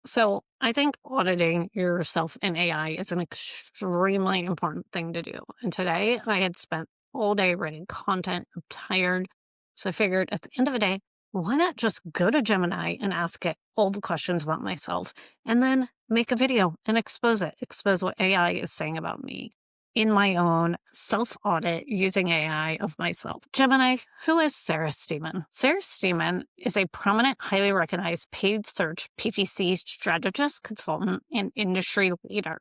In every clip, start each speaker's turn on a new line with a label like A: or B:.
A: So I think auditing yourself in AI is an extremely important thing to do. And today I had spent all day writing content. I'm tired. So I figured at the end of the day, why not just go to Gemini and ask it all the questions about myself and then make a video and expose what AI is saying about me in my own self-audit using AI of myself. Gemini, who is Sarah Stemen? Sarah Stemen is a prominent, highly recognized paid search PPC strategist, consultant, and industry leader.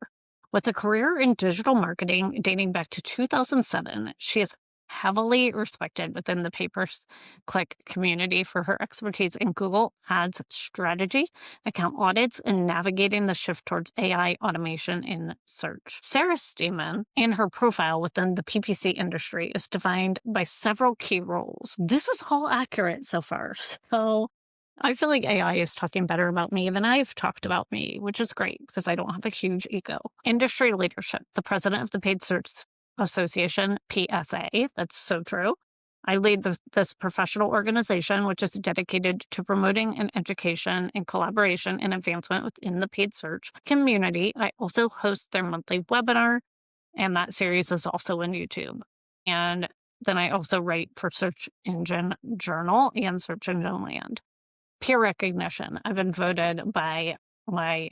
A: With a career in digital marketing dating back to 2007, she is heavily respected within the pay-per-click community for her expertise in Google Ads strategy, account audits, and navigating the shift towards AI automation in search. Sarah Stemen, in her profile within the PPC industry, is defined by several key roles. This is all accurate so far. So I feel like AI is talking better about me than I've talked about me, which is great because I don't have a huge ego. Industry leadership, the president of the Paid Search Association, PSA. That's so true. I lead this professional organization, which is dedicated to promoting and education and collaboration and advancement within the paid search community. I also host their monthly webinar, and that series is also on YouTube. And then I also write for Search Engine Journal and Search Engine Land. Peer recognition. I've been voted by my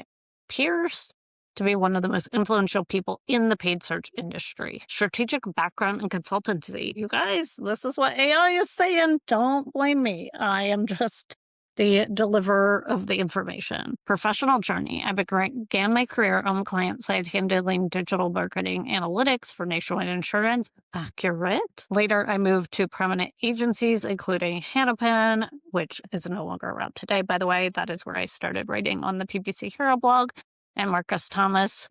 A: peers to be one of the most influential people in the paid search industry. Strategic background and consultancy. You guys, this is what AI is saying. Don't blame me. I am just the deliverer of the information. Professional journey. I began my career on the client side handling digital marketing analytics for Nationwide Insurance. Accurate. Later, I moved to prominent agencies, including Hannah, which is no longer around today, by the way. That is where I started writing on the PPC Hero blog. And Marcus Thomas,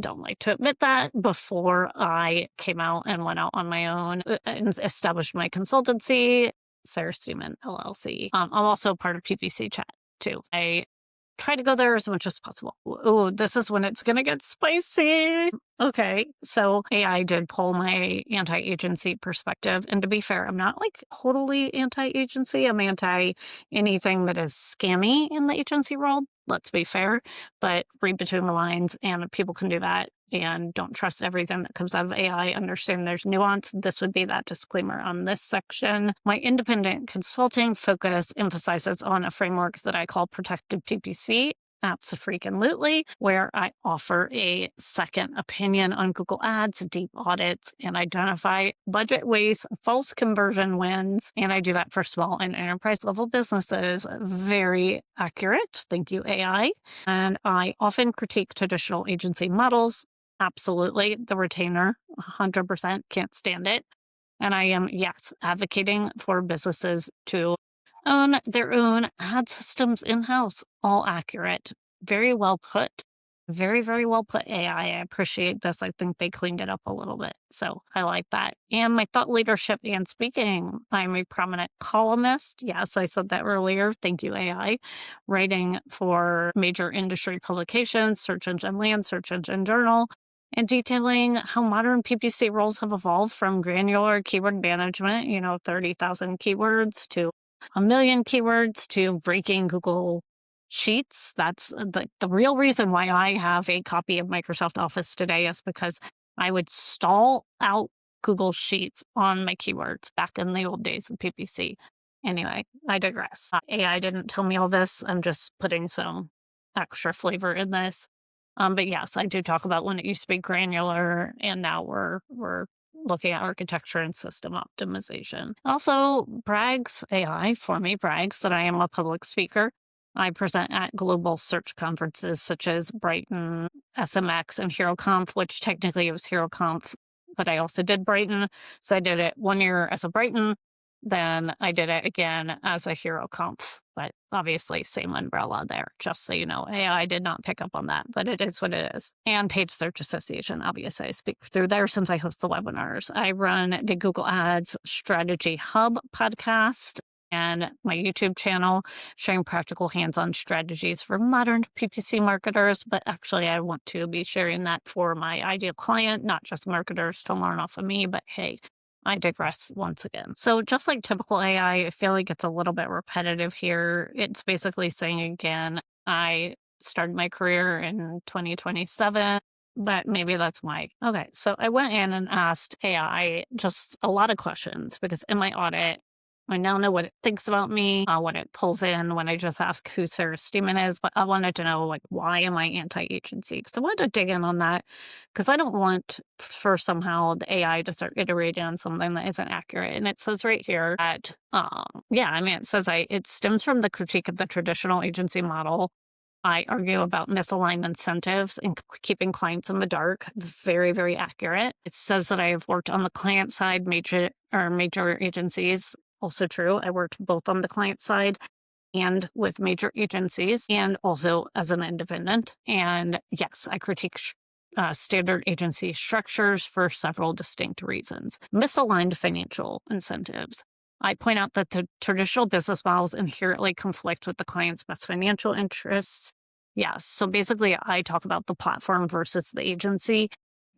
A: don't like to admit that, before I came out and went out on my own and established my consultancy, Sarah Stemen, LLC. I'm also part of PPC Chat, too. I try to go there as much as possible. Oh, this is when it's going to get spicy. Okay, so AI did pull my anti-agency perspective. And to be fair, I'm not like totally anti-agency. I'm anti anything that is scammy in the agency world. Let's be fair, but read between the lines, and people can do that. And don't trust everything that comes out of AI. Understand there's nuance. This would be that disclaimer on this section. My independent consulting focus emphasizes on a framework that I call protected PPC. Abso-freaking-lutely, where I offer a second opinion on Google Ads, deep audits, and identify budget waste, false conversion wins. And I do that for small and enterprise level businesses. Very accurate. Thank you, AI. And I often critique traditional agency models. Absolutely. The retainer, 100%, can't stand it. And I am, yes, advocating for businesses to own their own ad systems in-house. All accurate. Very well put. Very, very well put, AI. I appreciate this. I think they cleaned it up a little bit. So I like that. And my thought leadership and speaking. I'm a prominent columnist. Yes, I said that earlier. Thank you, AI. Writing for major industry publications, Search Engine Land, Search Engine Journal, and detailing how modern PPC roles have evolved from granular keyword management, 30,000 keywords, to a million keywords, to breaking Google Sheets. That's the real reason why I have a copy of Microsoft Office today, is because I would stall out Google Sheets on my keywords back in the old days of PPC. Anyway, I digress. AI didn't tell me all this. I'm just putting some extra flavor in this. But yes, I do talk about when it used to be granular, and now we're looking at architecture and system optimization. Also, AI for me brags that I am a public speaker. I present at global search conferences such as Brighton, SMX, and HeroConf, which technically it was HeroConf, but I also did Brighton. So I did it 1 year as a Brighton, then I did it again as a HeroConf. But obviously, same umbrella there, just so you know. AI did not pick up on that, but it is what it is. And Paid Search Association, obviously, I speak through there since I host the webinars. I run the Google Ads Strategy Hub podcast and my YouTube channel, sharing practical hands-on strategies for modern PPC marketers. But actually, I want to be sharing that for my ideal client, not just marketers to learn off of me. But hey, I digress once again. So just like typical AI, I feel like it's a little bit repetitive here. It's basically saying again, I started my career in 2027, but maybe that's my okay. So I went in and asked AI just a lot of questions because in my audit, I now know what it thinks about me, what it pulls in when I just ask who Sarah Stemen is, but I wanted to know, like, why am I anti-agency? Because I wanted to dig in on that because I don't want for somehow the AI to start iterating on something that isn't accurate. And it says right here that, yeah, I mean, it says it stems from the critique of the traditional agency model. I argue about misaligned incentives and keeping clients in the dark. Very, very accurate. It says that I have worked on the client side, major agencies. Also true. I worked both on the client side and with major agencies and also as an independent. And yes, I critique standard agency structures for several distinct reasons. Misaligned financial incentives. I point out that the traditional business models inherently conflict with the client's best financial interests. Yes. So basically, I talk about the platform versus the agency.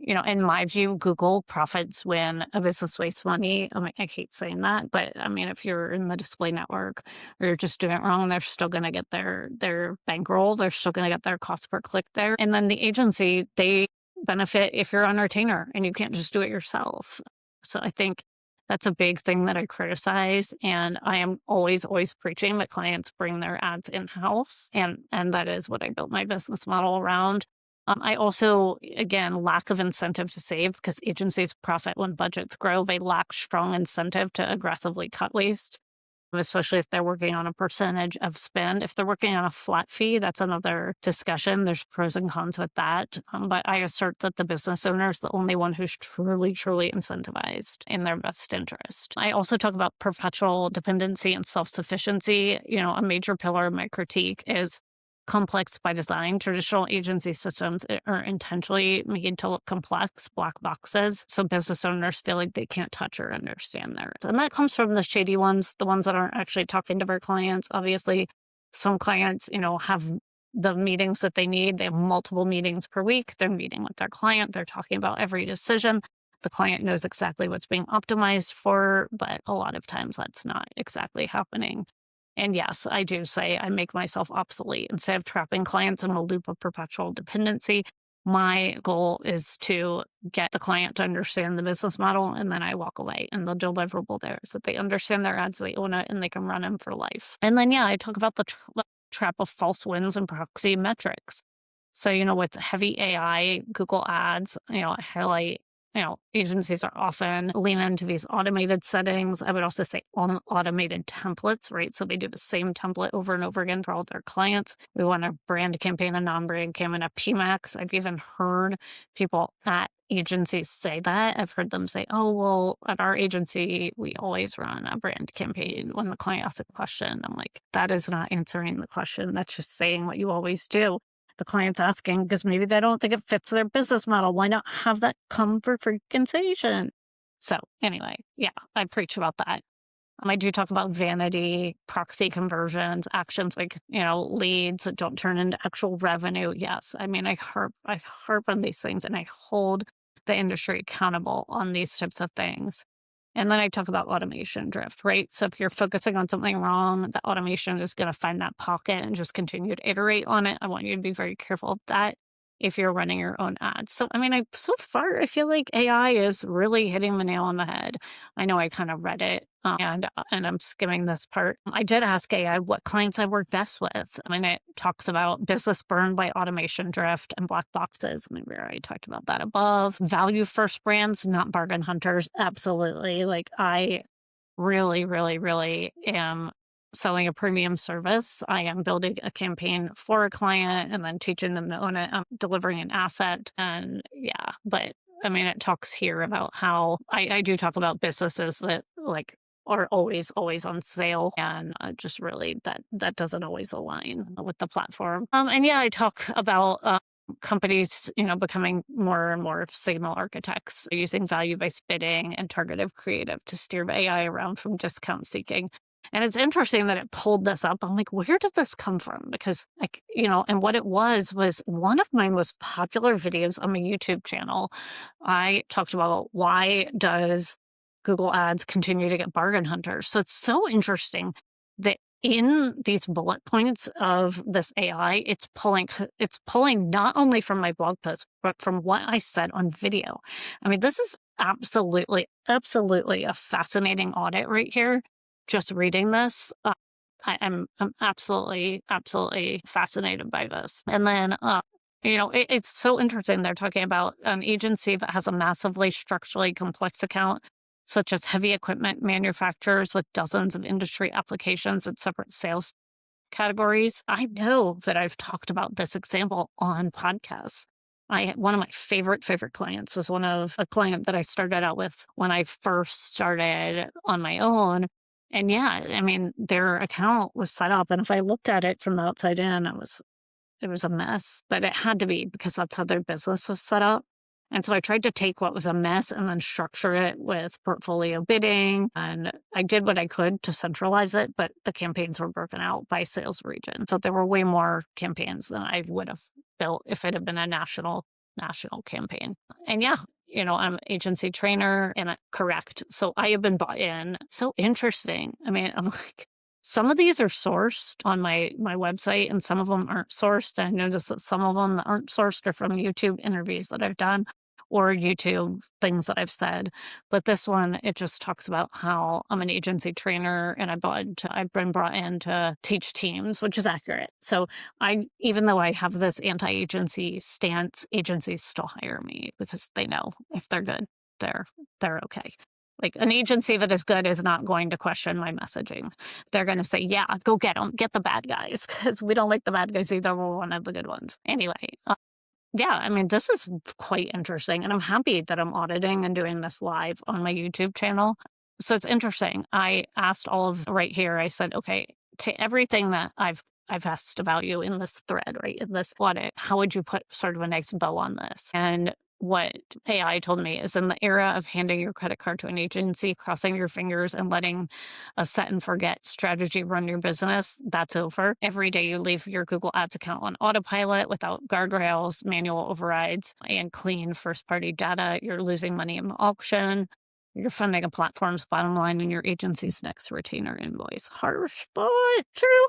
A: In my view, Google profits when a business wastes money. I mean, I hate saying that, but I mean, if you're in the display network or you're just doing it wrong, they're still going to get their bankroll. They're still going to get their cost per click there. And then the agency, they benefit if you're on retainer and you can't just do it yourself. So I think that's a big thing that I criticize. And I am always, always preaching that clients bring their ads in-house. And that is what I built my business model around. I also, again, lack of incentive to save because agencies profit when budgets grow. They lack strong incentive to aggressively cut waste, especially if they're working on a percentage of spend. If they're working on a flat fee, that's another discussion. There's pros and cons with that. But I assert that the business owner is the only one who's truly, truly incentivized in their best interest. I also talk about perpetual dependency and self-sufficiency. A major pillar of my critique is complex by design. Traditional agency systems are intentionally made to look complex, black boxes, so business owners feel like they can't touch or understand theirs. And that comes from the shady ones, the ones that aren't actually talking to their clients. Obviously, some clients, have the meetings that they need. They have multiple meetings per week. They're meeting with their client. They're talking about every decision. The client knows exactly what's being optimized for, but a lot of times that's not exactly happening. And yes, I do say I make myself obsolete. Instead of trapping clients in a loop of perpetual dependency, my goal is to get the client to understand the business model, and then I walk away. And the deliverable there is that they understand their ads, they own it, and they can run them for life. And then, yeah, I talk about the trap of false wins and proxy metrics. So, with heavy AI, Google ads, I highlight agencies are often lean into these automated settings. I would also say automated templates, right? So they do the same template over and over again for all their clients. We want a brand campaign, a non-brand campaign, a PMAX. I've even heard people at agencies say that. I've heard them say, oh, well, at our agency, we always run a brand campaign when the client asks a question. I'm like, that is not answering the question. That's just saying what you always do. The client's asking because maybe they don't think it fits their business model. Why not have that conversation? So anyway, yeah, I preach about that. I do talk about vanity, proxy conversions, actions like, leads that don't turn into actual revenue. Yes. I mean, I harp on these things and I hold the industry accountable on these types of things. And then I talk about automation drift, right? So if you're focusing on something wrong, the automation is going to find that pocket and just continue to iterate on it. I want you to be very careful of that if you're running your own ads. So, I mean, so far, I feel like AI is really hitting the nail on the head. I know I kind of read it and I'm skimming this part. I did ask AI what clients I work best with. I mean, it talks about business burned by automation drift and black boxes. I mean, we already talked about that above. Value first brands, not bargain hunters. Absolutely. Like I really, really, really am selling a premium service. I am building a campaign for a client and then teaching them to own it. I'm delivering an asset. And yeah, but I mean, it talks here about how I do talk about businesses that like are always, always on sale. And just really that doesn't always align with the platform. And yeah, I talk about companies, becoming more and more signal architects using value-based bidding and targeted creative to steer AI around from discount seeking. And it's interesting that it pulled this up. I'm like, where did this come from? Because and what it was one of my most popular videos on my YouTube channel. I talked about why does Google Ads continue to get bargain hunters. So it's so interesting that in these bullet points of this AI, it's pulling not only from my blog post, but from what I said on video. I mean, this is absolutely, absolutely a fascinating audit right here. Just reading this, I'm absolutely, absolutely fascinated by this. And then, it's so interesting. They're talking about an agency that has a massively structurally complex account, such as heavy equipment manufacturers with dozens of industry applications and separate sales categories. I know that I've talked about this example on podcasts. One of my favorite clients was a client that I started out with when I first started on my own. And yeah, I mean, their account was set up, and if I looked at it from the outside in, it was a mess, but it had to be because that's how their business was set up. And so I tried to take what was a mess and then structure it with portfolio bidding. And I did what I could to centralize it, but the campaigns were broken out by sales region. So there were way more campaigns than I would have built if it had been a national campaign. And yeah, I'm an agency trainer and correct. So I have been bought in. So interesting. I mean, I'm like, some of these are sourced on my website and some of them aren't sourced. I noticed that some of them that aren't sourced are from YouTube interviews that I've done or YouTube things that I've said. But this one, it just talks about how I'm an agency trainer and I've been brought in to teach teams, which is accurate. So even though I have this anti-agency stance, agencies still hire me because they know if they're good, they're okay. Like an agency that is good is not going to question my messaging. They're going to say, yeah, go get them, get the bad guys, because we don't like the bad guys either. We're one of the good ones. Anyway, yeah, I mean, this is quite interesting. And I'm happy that I'm auditing and doing this live on my YouTube channel. So it's interesting. I asked all of right here, I said, okay, to everything that I've asked about you in this thread, right, in this audit, how would you put sort of a nice bow on this? And what AI told me is in the era of handing your credit card to an agency, crossing your fingers and letting a set and forget strategy run your business, that's over. Every day you leave your Google Ads account on autopilot without guardrails, manual overrides, and clean first party data. You're losing money in the auction. You're funding a platform's bottom line and your agency's next retainer invoice. Harsh, but true.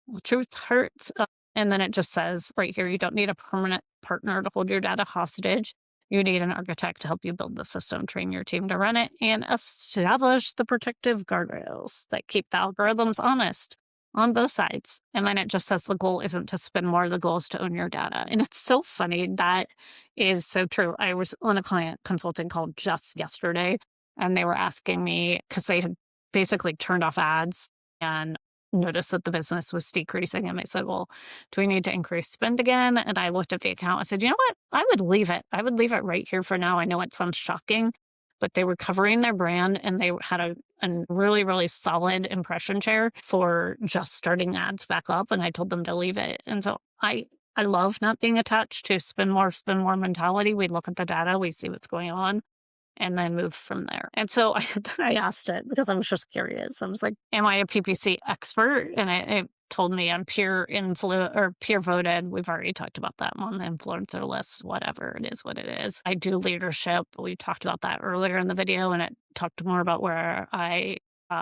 A: Well, truth hurts. And then it just says right here, you don't need a permanent partner to hold your data hostage. You need an architect to help you build the system, train your team to run it, and establish the protective guardrails that keep the algorithms honest on both sides. And then it just says the goal isn't to spend more, the goal is to own your data. And it's so funny. That is so true. I was on a client consulting call just yesterday, and they were asking me because they had basically turned off ads and noticed that the business was decreasing. And I said, well, do we need to increase spend again? And I looked at the account. I said, you know what? I would leave it. I would leave it right here for now. I know it sounds shocking, but they were covering their brand and they had a really, really solid impression share for just starting ads back up. And I told them to leave it. And so I love not being attached to spend more mentality. We look at the data, we see what's going on, and then move from there. And so I asked it because I was just curious. I was like, am I a PPC expert? And it told me I'm peer voted. We've already talked about that. I'm on the influencer list, whatever. It is what it is. I do leadership. We talked about that earlier in the video, and it talked more about where I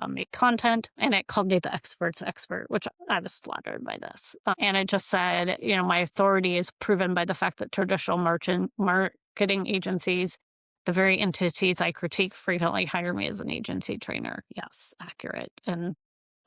A: make content, and it called me the expert's expert, which I was flattered by this. And it just said, my authority is proven by the fact that traditional marketing agencies, the very entities I critique, frequently hire me as an agency trainer. Yes, accurate. And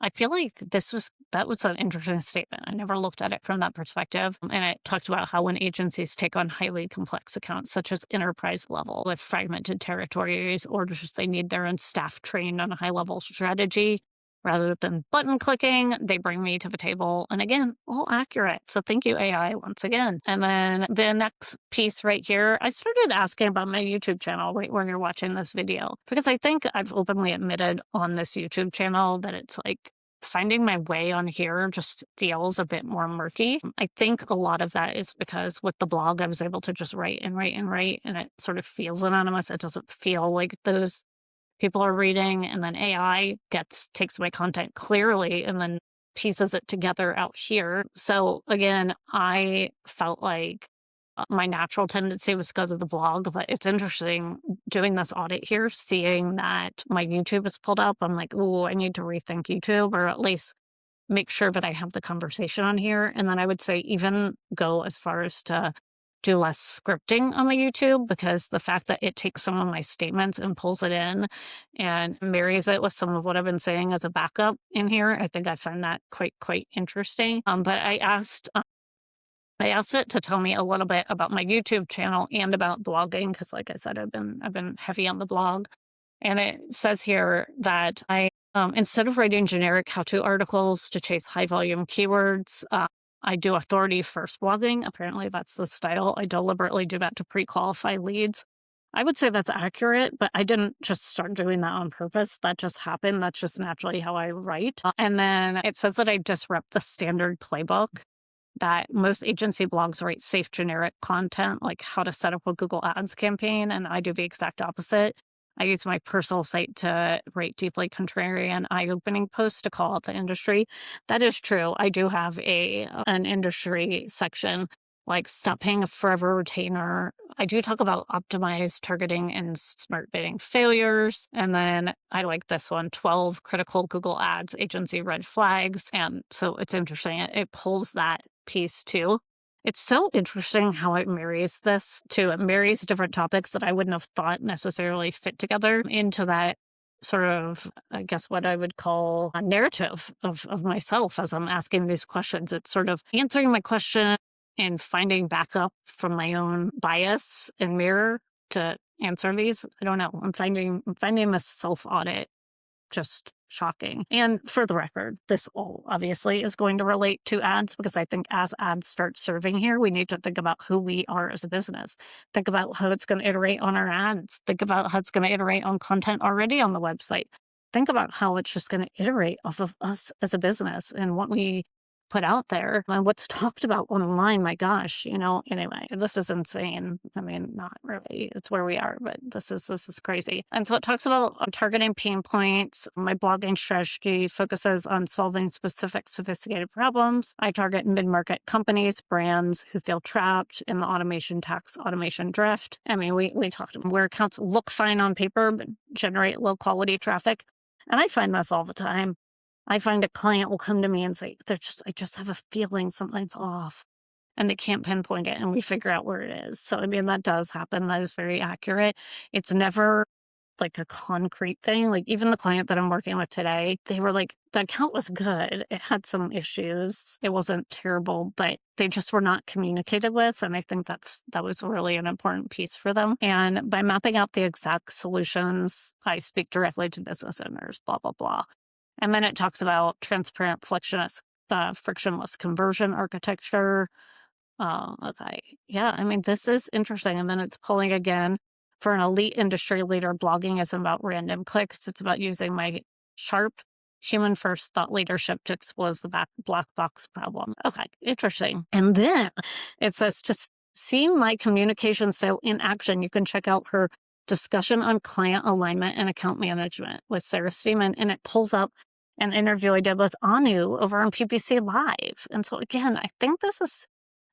A: I feel like that was an interesting statement. I never looked at it from that perspective. And it talked about how when agencies take on highly complex accounts, such as enterprise level with fragmented territories, or just they need their own staff trained on a high level strategy, rather than button clicking, they bring me to the table. And again, all accurate. So thank you, AI, once again. And then the next piece right here, I started asking about my YouTube channel right when you're watching this video, because I think I've openly admitted on this YouTube channel that it's like finding my way on here just feels a bit more murky. I think a lot of that is because with the blog, I was able to just write, and it sort of feels anonymous. It doesn't feel like those people are reading, and then AI takes my content clearly and then pieces it together out here. So again, I felt like my natural tendency was because of the blog, but it's interesting doing this audit here, seeing that my YouTube is pulled up. I'm like, oh, I need to rethink YouTube, or at least make sure that I have the conversation on here. And then I would say even go as far as to do less scripting on my YouTube, because the fact that it takes some of my statements and pulls it in and marries it with some of what I've been saying as a backup in here, I think I find that quite interesting. But I asked it to tell me a little bit about my YouTube channel and about blogging, because, like I said, I've been heavy on the blog. And it says here that instead of writing generic how-to articles to chase high-volume keywords, I do authority-first blogging. Apparently, that's the style. I deliberately do that to pre-qualify leads. I would say that's accurate, but I didn't just start doing that on purpose. That just happened. That's just naturally how I write. And then it says that I disrupt the standard playbook that most agency blogs write safe generic content, like how to set up a Google Ads campaign, and I do the exact opposite. I use my personal site to write deeply contrarian, eye-opening posts to call out the industry. That is true. I do have an industry section, like stop paying a forever retainer. I do talk about optimized targeting and smart bidding failures. And then I like this one, 12 critical Google Ads agency red flags. And so it's interesting. It pulls that piece too. It's so interesting how it marries this too. It marries different topics that I wouldn't have thought necessarily fit together into that sort of, I guess, what I would call a narrative of myself as I'm asking these questions. It's sort of answering my question and finding backup from my own bias and mirror to answer these. I don't know. I'm finding this self-audit just shocking. And for the record, this all obviously is going to relate to ads, because I think as ads start serving here, we need to think about who we are as a business. Think about how it's going to iterate on our ads. Think about how it's going to iterate on content already on the website. Think about how it's just going to iterate off of us as a business and what we put out there and what's talked about online. My gosh, anyway, this is insane. I mean, not really, it's where we are, but this is crazy. And so it talks about targeting pain points. My blogging strategy focuses on solving specific sophisticated problems. I target mid-market companies, brands who feel trapped in the automation drift. I mean, we talked about where accounts look fine on paper but generate low quality traffic. And I find this all the time. I find a client will come to me and say, I just have a feeling something's off, and they can't pinpoint it, and we figure out where it is. So, I mean, that does happen. That is very accurate. It's never like a concrete thing. Like even the client that I'm working with today, they were like, the account was good. It had some issues. It wasn't terrible, but they just were not communicated with. And I think that was really an important piece for them. And by mapping out the exact solutions, I speak directly to business owners, blah, blah, blah. And then it talks about transparent, frictionless conversion architecture. Okay. Yeah, I mean, this is interesting. And then it's pulling again for an elite industry leader. Blogging isn't about random clicks. It's about using my sharp, human first thought leadership to expose the black box problem. Okay, interesting. And then it says to see my communication style in action, you can check out her discussion on client alignment and account management with Sarah Stemen. And it pulls up an interview I did with Anu over on PPC Live. And so again, I think this is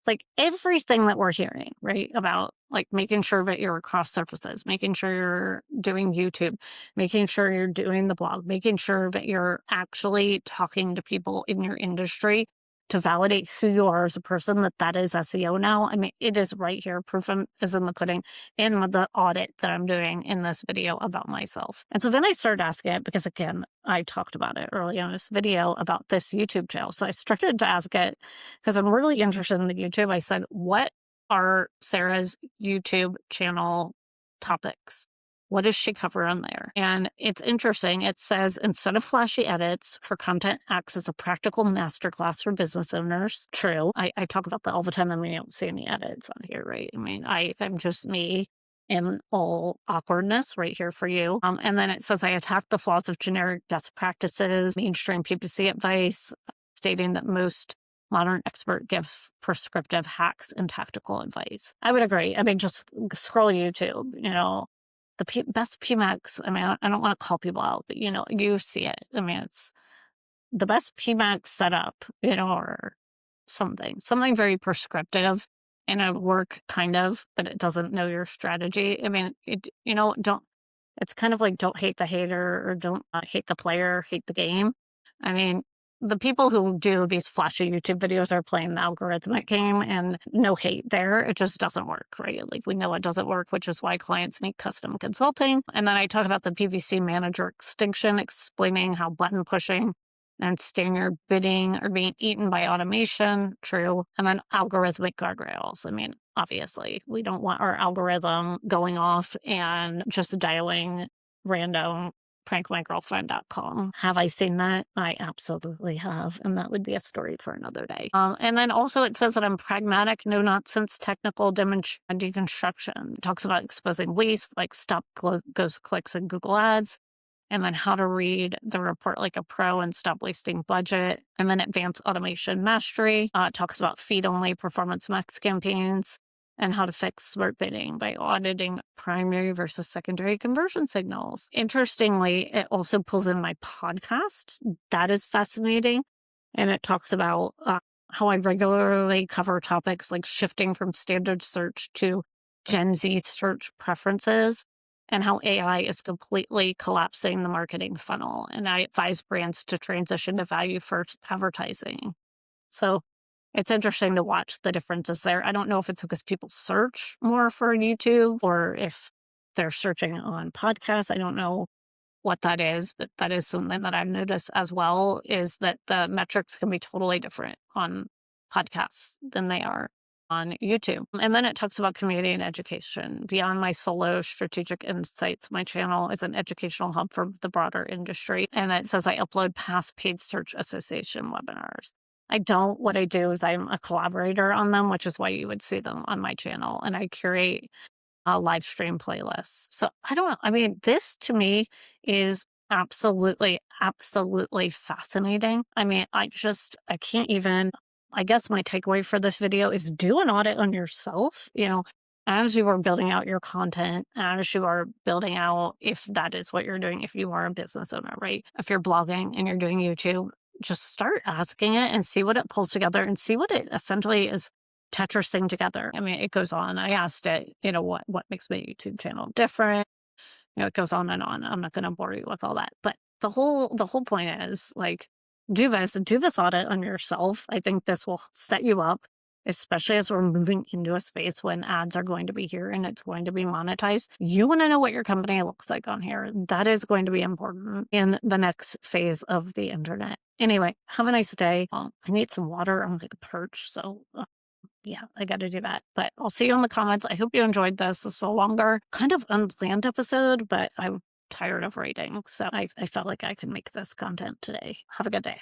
A: like everything that we're hearing, right? About like making sure that you're across surfaces, making sure you're doing YouTube, making sure you're doing the blog, making sure that you're actually talking to people in your industry to validate who you are as a person, that is SEO now. I mean, it is right here. Proof is in the pudding in the audit that I'm doing in this video about myself. And so then I started asking it because, again, I talked about it early on this video about this YouTube channel. So I started to ask it because I'm really interested in the YouTube. I said, what are Sarah's YouTube channel topics? What does she cover on there? And it's interesting. It says, instead of flashy edits, her content acts as a practical masterclass for business owners. True. I talk about that all the time. I mean, you don't see any edits on here, right? I mean, I'm just me in all awkwardness right here for you. And then it says, I attack the flaws of generic best practices, mainstream PPC advice, stating that most modern experts give prescriptive hacks and tactical advice. I would agree. I mean, just scroll YouTube, the best PMAX, I mean, I don't want to call people out, but you see it. I mean, it's the best PMAX setup, or something very prescriptive, and it work kind of, but it doesn't know your strategy. I mean, it's kind of like don't hate the hater or don't hate the player, hate the game. I mean, the people who do these flashy YouTube videos are playing the algorithmic game, and no hate there. It just doesn't work, right? Like, we know it doesn't work, which is why clients need custom consulting. And then I talk about the PPC manager extinction, explaining how button pushing and standard bidding are being eaten by automation. True. And then algorithmic guardrails. I mean, obviously, we don't want our algorithm going off and just dialing random prankmygirlfriend.com. Have I seen that? I absolutely have. And that would be a story for another day. And then also it says that I'm pragmatic, no nonsense, technical deconstruction. It talks about exposing waste, like stop ghost clicks in Google Ads, and then how to read the report like a pro and stop wasting budget. And then advanced automation mastery. It talks about feed-only performance max campaigns and how to fix smart bidding by auditing primary versus secondary conversion signals. Interestingly, it also pulls in my podcast. That is fascinating. And it talks about how I regularly cover topics like shifting from standard search to Gen Z search preferences, and how AI is completely collapsing the marketing funnel. And I advise brands to transition to value-first advertising. So it's interesting to watch the differences there. I don't know if it's because people search more for YouTube or if they're searching on podcasts. I don't know what that is, but that is something that I've noticed as well, is that the metrics can be totally different on podcasts than they are on YouTube. And then it talks about community and education. Beyond my solo strategic insights, my channel is an educational hub for the broader industry. And it says I upload past paid search association webinars. What I do is I'm a collaborator on them, which is why you would see them on my channel. And I curate live stream playlists. So I mean, this to me is absolutely, absolutely fascinating. I mean, I can't even, I guess my takeaway for this video is do an audit on yourself, as you are building out your content, as you are building out, if that is what you're doing, if you are a business owner, right? If you're blogging and you're doing YouTube, just start asking it and see what it pulls together and see what it essentially is Tetrising together. I mean, it goes on. I asked it, what makes my YouTube channel different? It goes on and on. I'm not going to bore you with all that. But the whole point is, like, do this audit on yourself. I think this will set you up, especially as we're moving into a space when ads are going to be here and it's going to be monetized. You want to know what your company looks like on here. That is going to be important in the next phase of the internet. Anyway, have a nice day. I need some water. I'm like a perch. So yeah, I got to do that. But I'll see you in the comments. I hope you enjoyed this. This is a longer, kind of unplanned episode, but I'm tired of writing. So I felt like I could make this content today. Have a good day.